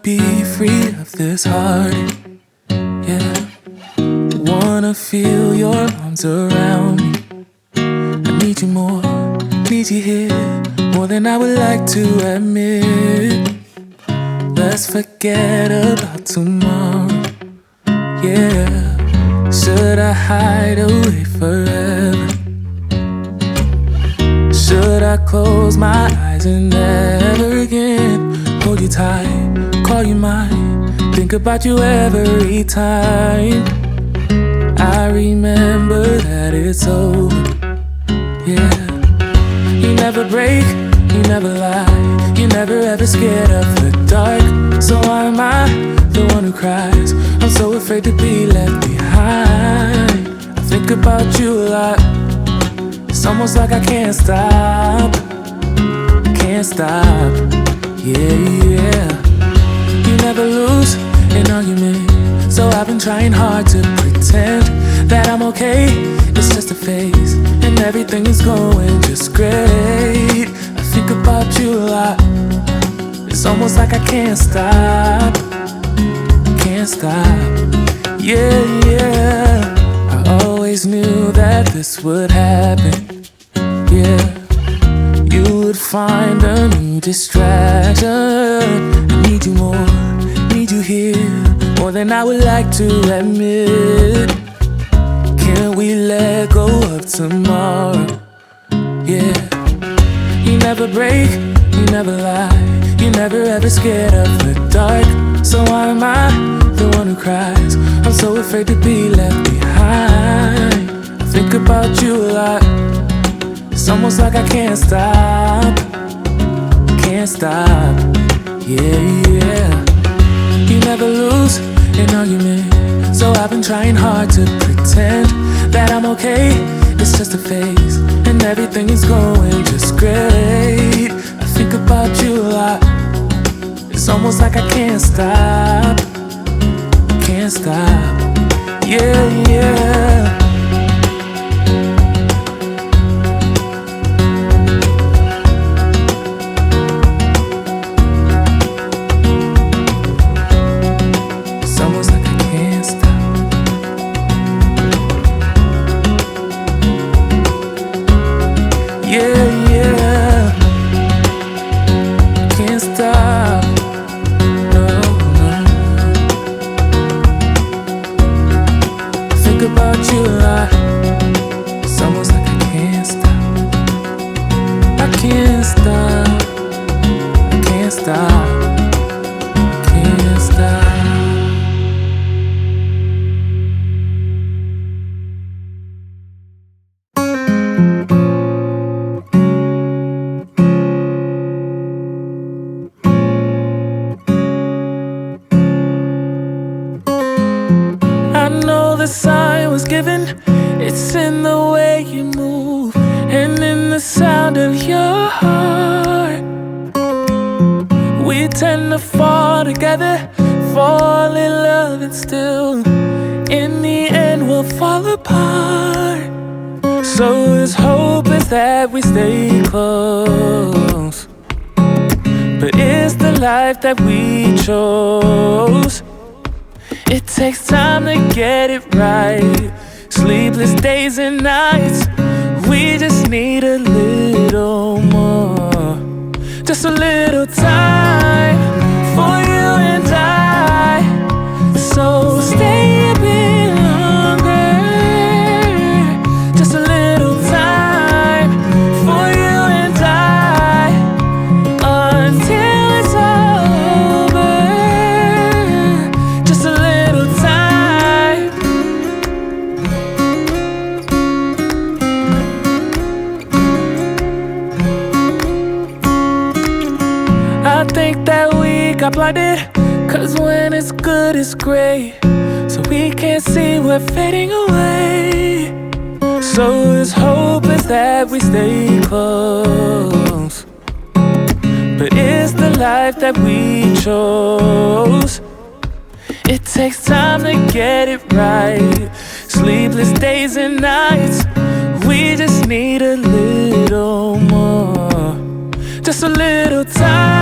be free of this heart, yeah. Wanna feel your arms around me. I need you more, need you here, more than I would like to admit. Let's forget about tomorrow, yeah. Should I hide away forever? Should I close my eyes and never again hold you tight, call you mine, think about you every time? I remember that it's over, yeah. You never break, you never lie, you never ever scared of the dark. So why am I the one who cries? I'm so afraid to be left behind. I think about you a lot. It's almost like I can't stop, can't stop, yeah, yeah. You never lose an argument, so I've been trying hard to pretend that I'm okay. It's just a phase, and everything is going just great. I think about you a lot. It's almost like I can't stop, can't stop, yeah, yeah. I always knew that this would happen, yeah. You would find a new distraction. I need you more, need you here, more than I would like to admit. Can we let go of tomorrow, yeah. You never break, you never lie, you never ever scared of the dark. So why am I the one who cries? I'm so afraid to be left behind. I think about you a lot. It's almost like I can't stop, can't stop, yeah, yeah. You never lose an argument, so I've been trying hard to pretend that I'm okay. It's just a phase, and everything is going just great. I think about you a lot. It's almost like I can't stop, can't stop, yeah, yeah. It's almost like I can't stop. Yeah, yeah. Can't stop. About you a lot. It's almost like I can't stop. I can't stop. I can't stop. Can't stop. I know the sign was given. It's in the way you move and in the sound of your heart. We tend to fall together, fall in love, and still in the end we'll fall apart. So his hope is that we stay close, but it's the life that we chose. It takes time to get it right, sleepless days and nights. We just need a little more, just a little time for you and I. So stay a bit longer, just a little time for you and I, until it's all over. Just a little time. I think that we got blinded, 'cause when it's good it's great, so we can't see we're fading away. So his hope is that we stay close, but it's the life that we chose. It takes time to get it right, sleepless days and nights. We just need a little more, just a little time.